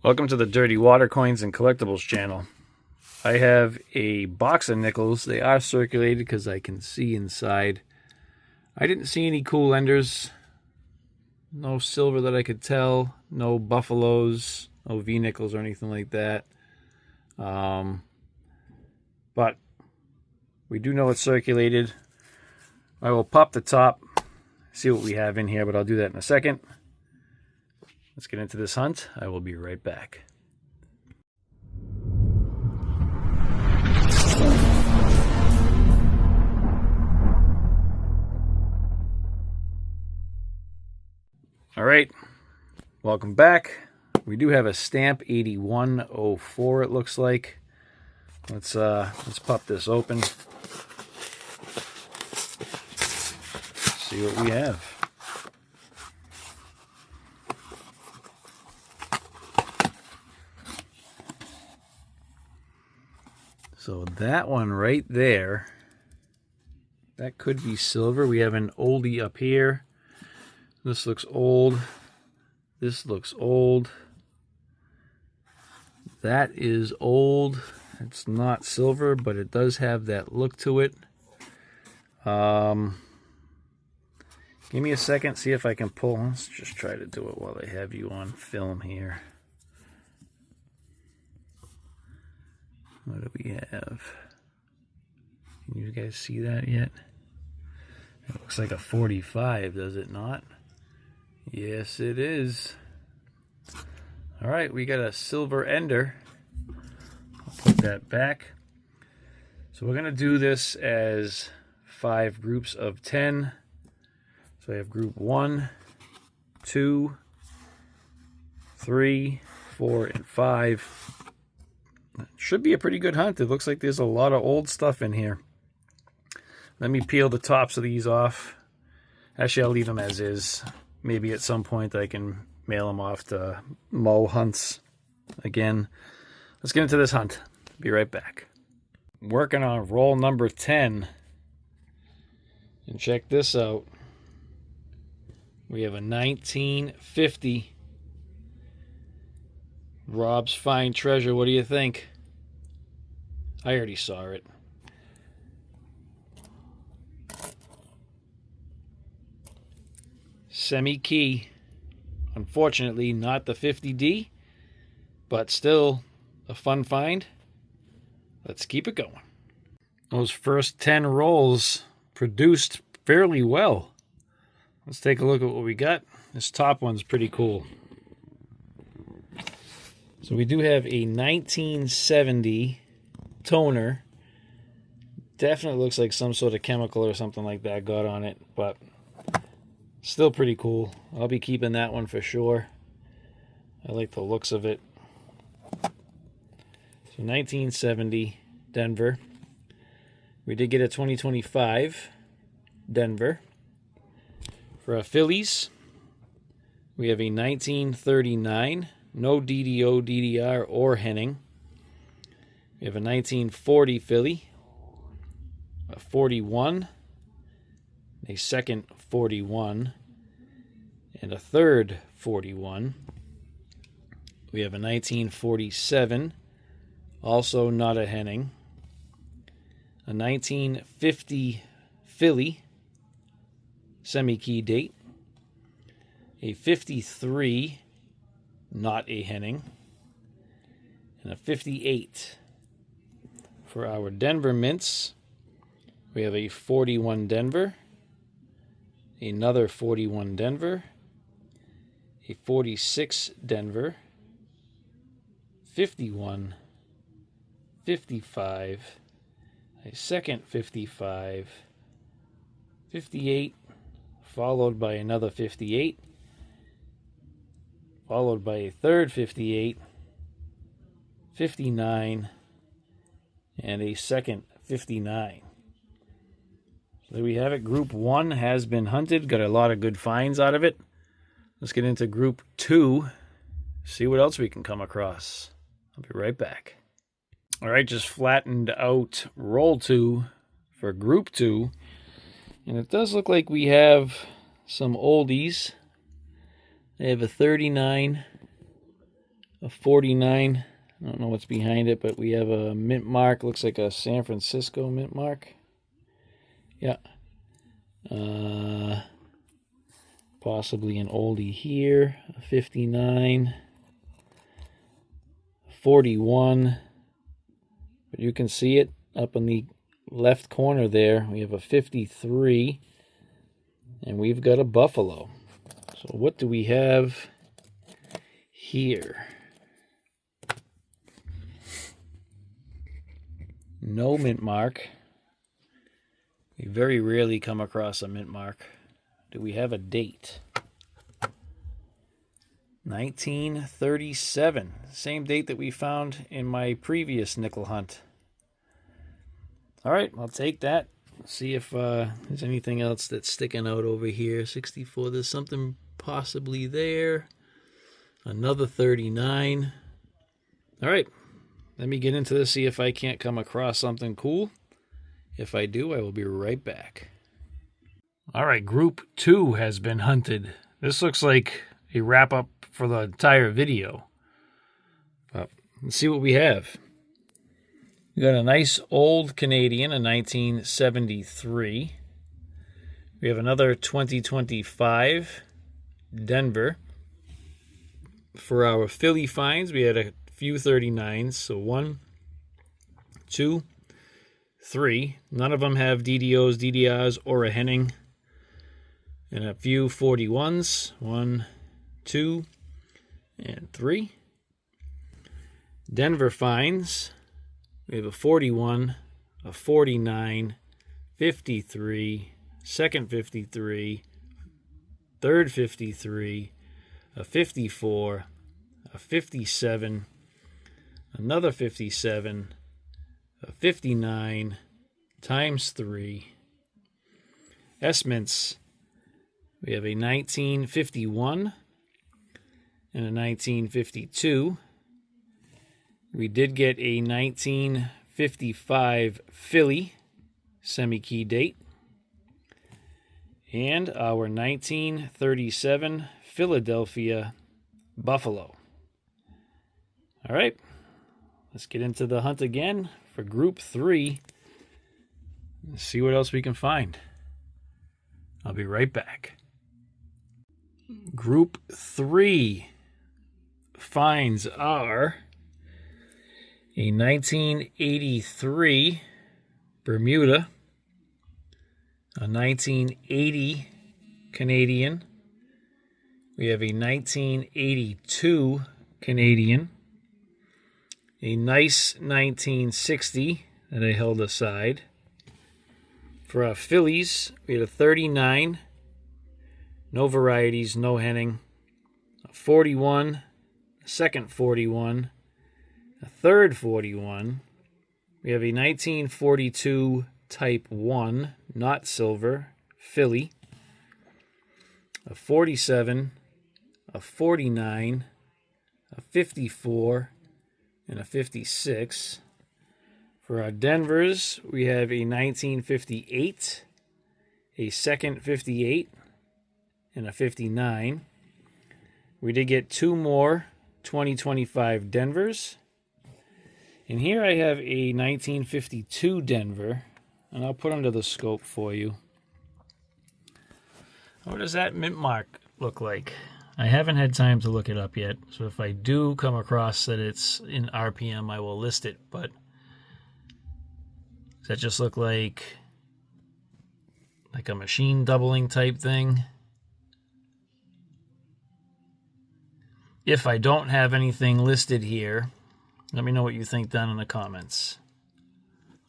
Welcome to the Dirty Water Coins and Collectibles channel. I have a box of nickels. They are circulated because I can see inside. I didn't see any cool enders. No silver that I could tell. No buffaloes. No V-nickels or anything like that. But we do know it's circulated. I will pop the top, see what we have in here, but I'll do that in a second. Let's get into this hunt. I will be right back. All right, welcome back. We do have a stamp 8104, it looks like. Let's pop this open. See what we have. So that one right there, that could be silver. We have an oldie up here. This looks old. This looks old. That is old. It's not silver, but it does have that look to it. Give me a second, see if I can pull. Let's just try to do it while I have you on film here. What do we have? Can you guys see that yet? It looks like a 45, does it not? Yes, it is. All right, we got a silver ender. I'll put that back. So we're going to do this as 5 groups of 10. So I have group 1, 2, 3, 4, and 5. Should be a pretty good hunt. It looks like there's a lot of old stuff in here. Let me peel the tops of these off. Actually, I'll leave them as is. Maybe at some point I can mail them off to Mo Hunts again. Let's get into this hunt. Be right back. Working on roll number 10. And check this out. We have a 1950 Rob's Fine Treasure. What do you think? I already saw it. Semi-key. Unfortunately, not the 50D, but still a fun find. Let's keep it going. Those first 10 rolls produced fairly well. Let's take a look at what we got. This top one's pretty cool. So we do have a 1970 toner. Definitely looks like some sort of chemical or something like that got on it, but still pretty cool. I'll be keeping that one for sure. I like the looks of it. So 1970 Denver. We did get a 2025 Denver. For our Phillies, we have a 1939. No DDO, DDR, or Henning. We have a 1940 Philly, a 41, a second 41, and a third 41. We have a 1947, also not a Henning, a 1950 Philly, semi-key date, a 53, not a Henning, and a 58. For our Denver mints, we have a 41 Denver, another 41 Denver, a 46 Denver, 51, 55, a second 55, 58, followed by another 58, followed by a third 58, 59, and a second 59. So there we have it. Group 1 has been hunted. Got a lot of good finds out of it. Let's get into Group 2. See what else we can come across. I'll be right back. All right, just flattened out roll 2 for Group 2. And it does look like we have some oldies. They have a 39, a 49. I don't know what's behind it, but we have a mint mark. Looks like a San Francisco mint mark. Yeah. Possibly an oldie here. A 59. 41. But you can see it up in the left corner there. We have a 53. And we've got a Buffalo. So what do we have here? No mint mark. We very rarely come across a mint mark. Do we have a date? 1937. Same date that we found in my previous nickel hunt. All right, I'll take that. See if there's anything else that's sticking out over here. 64, there's something possibly there. Another 39. All right, let me get into this, see if I can't come across something cool. If I do, I will be right back. All right, group 2 has been hunted. This looks like a wrap-up for the entire video. Let's see what we have. We got a nice old Canadian, a 1973. We have another 2025 Denver. For our Philly finds, we had a few 39s. So 1, 2, 3. None of them have DDOs, DDRs, or a Henning. And a few 41s. 1, 2, and 3. Denver finds. We have a 41, a 49, 53, second 53, third 53, a 54, a 57, another 57, a 59 times 3. S-mints, we have a 1951 and a 1952. We did get a 1955 Philly semi-key date and our 1937 Philadelphia Buffalo. All right, let's get into the hunt again for Group 3. Let's see what else we can find. I'll be right back. Group 3 finds are a 1983 Bermuda, a 1980 Canadian. We have a 1982 Canadian, a nice 1960 that I held aside. For our Phillies, we had a 39, no varieties, no Henning, a 41, a second 41, a third 41. We have a 1942 Type 1, not silver, Philly. A 47, a 49, a 54, and a 56. For our Denvers, we have a 1958, a second 58, and a 59. We did get 2 more 2025 Denvers. And here I have a 1952 Denver, and I'll put under the scope for you. What does that mint mark look like? I haven't had time to look it up yet, so if I do come across that it's in RPM, I will list it, but does that just look like a machine doubling type thing? If I don't have anything listed here, let me know what you think down in the comments.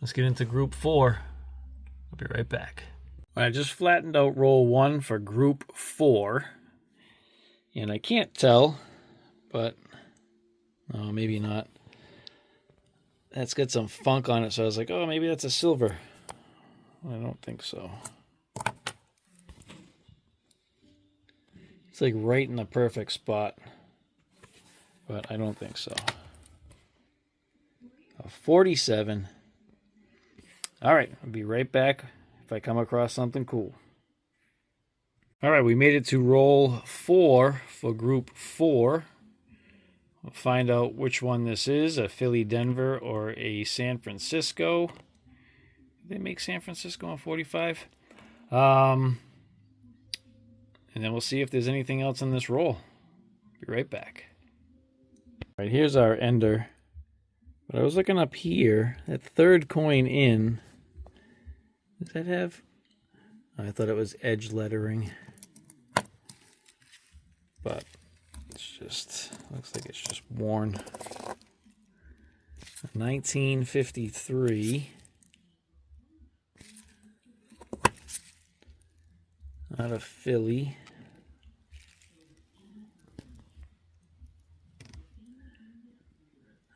Let's get into Group 4. I'll be right back. I just flattened out roll 1 for Group 4. And I can't tell, but maybe not. That's got some funk on it, so I was like, oh, maybe that's a silver. I don't think so. It's like right in the perfect spot, but I don't think so. A 47. All right, I'll be right back if I come across something cool. All right, we made it to roll 4 for Group 4. We'll find out which one this is, a Philly Denver or a San Francisco. Did they make San Francisco on 45? And then we'll see if there's anything else in this roll. Be right back. All right, here's our ender. But I was looking up here, that third coin in, does that have, I thought it was edge lettering. But it's just, looks like it's just worn. 1953. Out of Philly.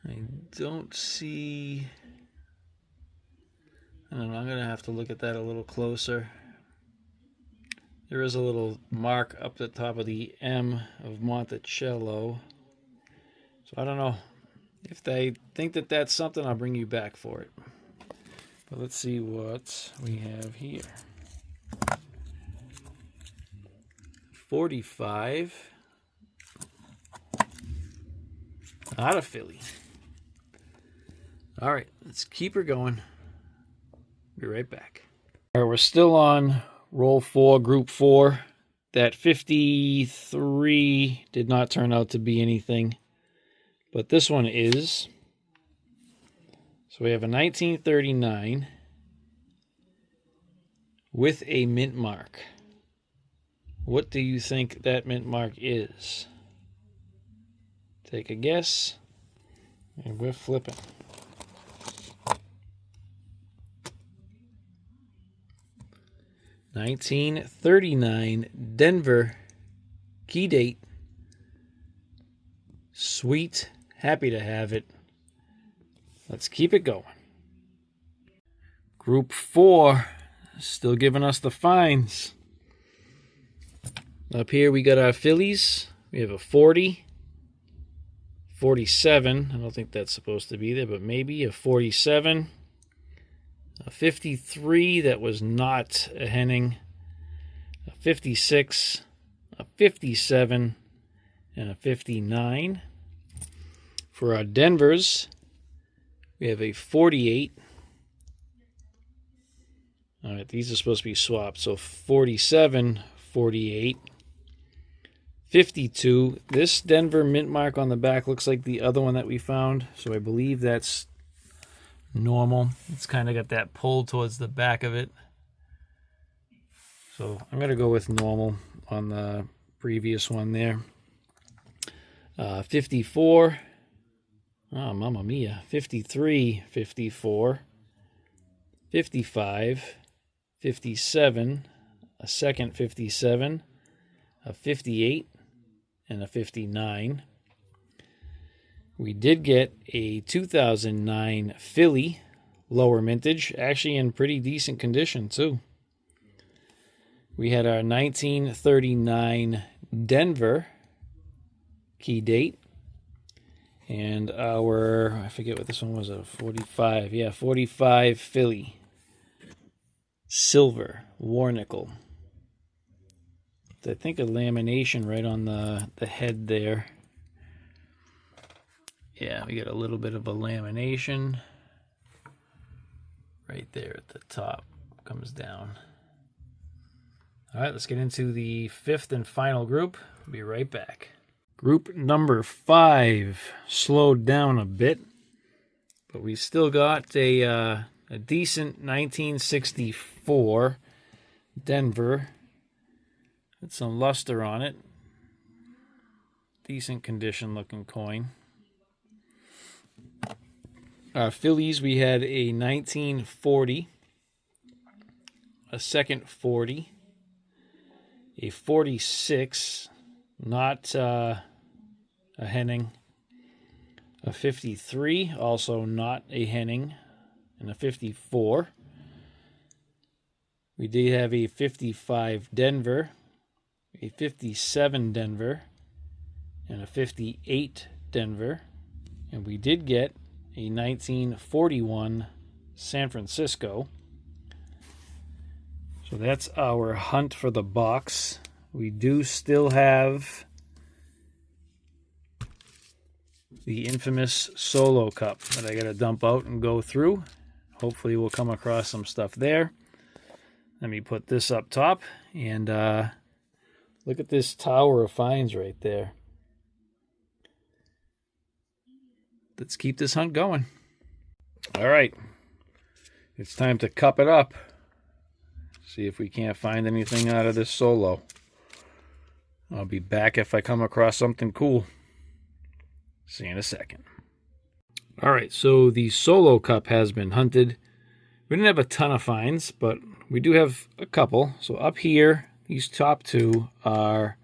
I don't see, I don't know, I'm going to have to look at that a little closer. There is a little mark up the top of the M of Monticello. So I don't know. If they think that that's something, I'll bring you back for it. But let's see what we have here. 45. Out of Philly. All right, let's keep her going. Be right back. All right, we're still on roll 4, group 4. That 53 did not turn out to be anything, but this one is. So we have a 1939 with a mint mark. What do you think that mint mark is? Take a guess, and we're flipping. $1939 Denver, key date, sweet, happy to have it. Let's keep it going. Group 4, still giving us the finds. Up here we got our Phillies. We have a 40, 47. I don't think that's supposed to be there, but maybe a 47. A 53 that was not a Henning. A 56, a 57, and a 59. For our Denvers, we have a 48. All right, these are supposed to be swapped. So 47, 48, 52. This Denver mint mark on the back looks like the other one that we found. So I believe that's normal. It's kind of got that pull towards the back of it. So I'm going to go with normal on the previous one there. 54. Oh, mamma mia. 53, 54, 55, 57, a second 57, a 58, and a 59. We did get a 2009 Philly lower mintage, actually in pretty decent condition too. We had our 1939 Denver key date, and our, I forget what this one was, a 45, yeah, 45 Philly silver war nickel. I think a lamination right on the head there. Yeah, we got a little bit of a lamination right there at the top. Comes down. All right, let's get into the 5th and final group. Be right back. Group number 5 slowed down a bit, but we still got a decent 1964 Denver with some luster on it. Decent condition looking coin. Phillies, we had a 1940, a second 40, a 46, not a Henning, a 53, also not a Henning, and a 54. We did have a 55 Denver, a 57 Denver, and a 58 Denver. And we did get a 1941 San Francisco. So that's our hunt for the box. We do still have the infamous solo cup that I got to dump out and go through. Hopefully we'll come across some stuff there. Let me put this up top, and look at this tower of finds right there. Let's keep this hunt going. All right, it's time to cup it up. See if we can't find anything out of this solo. I'll be back if I come across something cool. See you in a second. All right, so the solo cup has been hunted. We didn't have a ton of finds, but we do have a couple. So up here, these top two are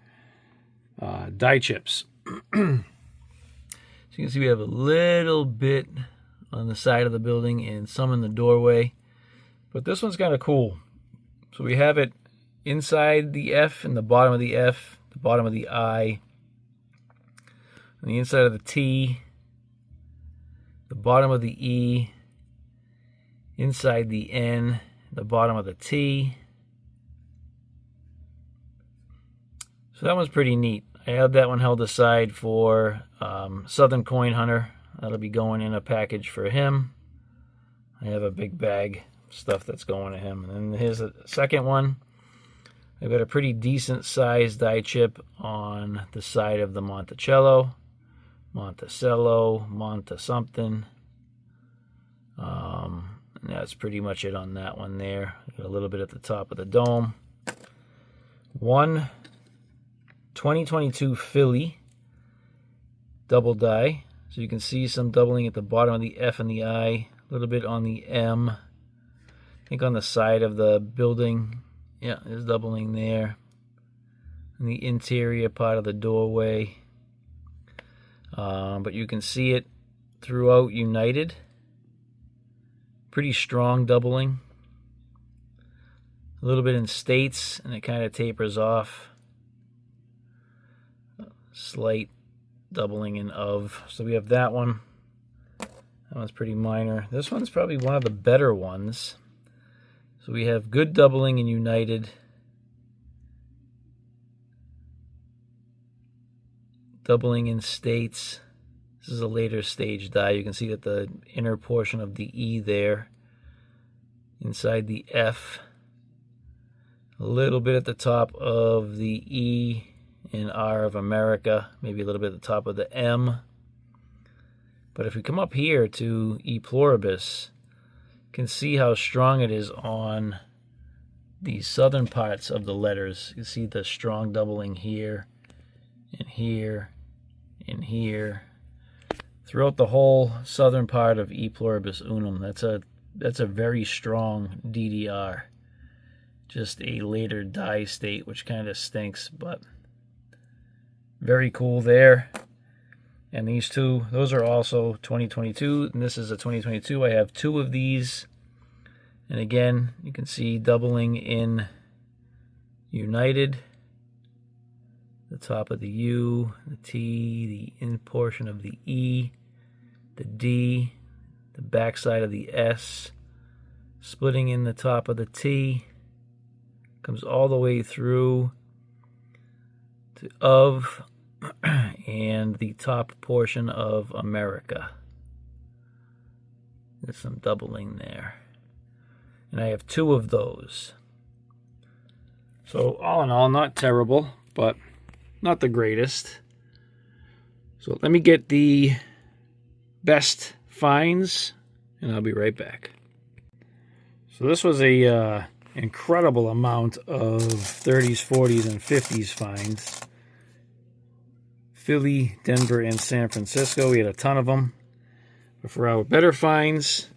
dye chips. So you can see we have a little bit on the side of the building and some in the doorway. But this one's kind of cool. So we have it inside the F and the bottom of the F, the bottom of the I, on the inside of the T, the bottom of the E, inside the N, the bottom of the T. So that one's pretty neat. I had that one held aside for Southern Coin Hunter. That'll be going in a package for him. I have a big bag of stuff that's going to him. And then here's a second one. I've got a pretty decent sized die chip on the side of the Monticello, Monta something. And that's pretty much it on that one there. Got a little bit at the top of the dome. One 2022 Philly double die. So you can see some doubling at the bottom of the F and the I, a little bit on the M. I think on the side of the building, yeah, there's doubling there. In the interior part of the doorway. But you can see it throughout United. Pretty strong doubling. A little bit in States, and it kind of tapers off. Slight doubling in of. So we have that one. That one's pretty minor. This one's probably one of the better ones. So we have good doubling in United. Doubling in States. This is a later stage die. You can see that the inner portion of the E there. Inside the F. A little bit at the top of the E and R of America. Maybe a little bit at the top of the M. But if we come up here to E pluribus, you can see how strong it is on the southern parts of the letters. You can see the strong doubling here and here and here. Throughout the whole southern part of E pluribus unum. That's a very strong DDR. Just a later die state, which kind of stinks, but very cool there. And these two, those are also 2022, and this is a 2022. I have two of these. And again, you can see doubling in United. The top of the U, the T, the in portion of the E, the D, the backside of the S, splitting in the top of the T, comes all the way through to of and the top portion of America. There's some doubling there. And I have two of those. So all in all, not terrible, but not the greatest. So let me get the best finds, and I'll be right back. So this was a incredible amount of 30s, 40s, and 50s finds. Philly, Denver, and San Francisco. We had a ton of them. But for our better finds,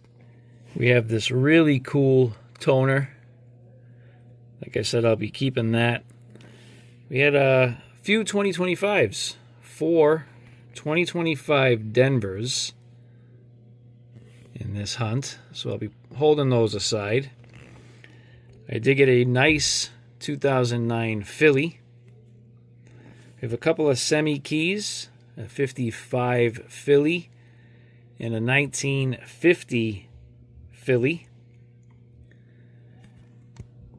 we have this really cool toner. Like I said, I'll be keeping that. We had a few 2025s. 4 2025 Denvers in this hunt. So I'll be holding those aside. I did get a nice 2009 Philly. We have a couple of semi-keys, a 55 Philly and a 1950 Philly.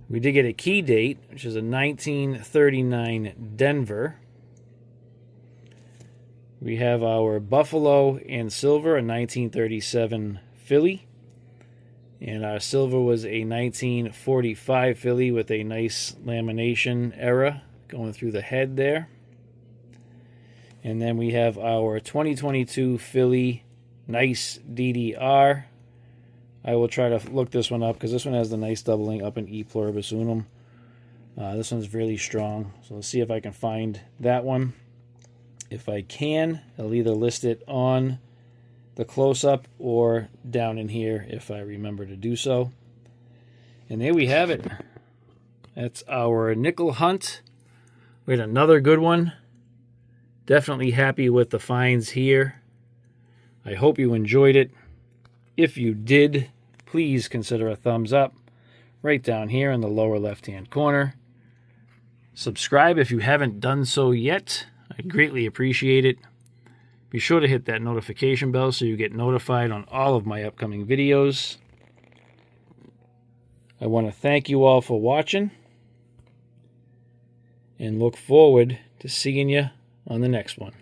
We did get a key date, which is a 1939 Denver. We have our Buffalo and Silver, a 1937 filly. And our silver was a 1945 filly with a nice lamination error going through the head there. And then we have our 2022 filly, nice DDR. I will try to look this one up because this one has the nice doubling up in E pluribus unum. This one's really strong. So let's see if I can find that one. If I can, I'll either list it on the close-up or down in here if I remember to do so. And there we have it. That's our nickel hunt. We had another good one. Definitely happy with the finds here. I hope you enjoyed it. If you did, please consider a thumbs up right down here in the lower left-hand corner. Subscribe if you haven't done so yet. I'd greatly appreciate it. Be sure to hit that notification bell so you get notified on all of my upcoming videos. I want to thank you all for watching and look forward to seeing you on the next one.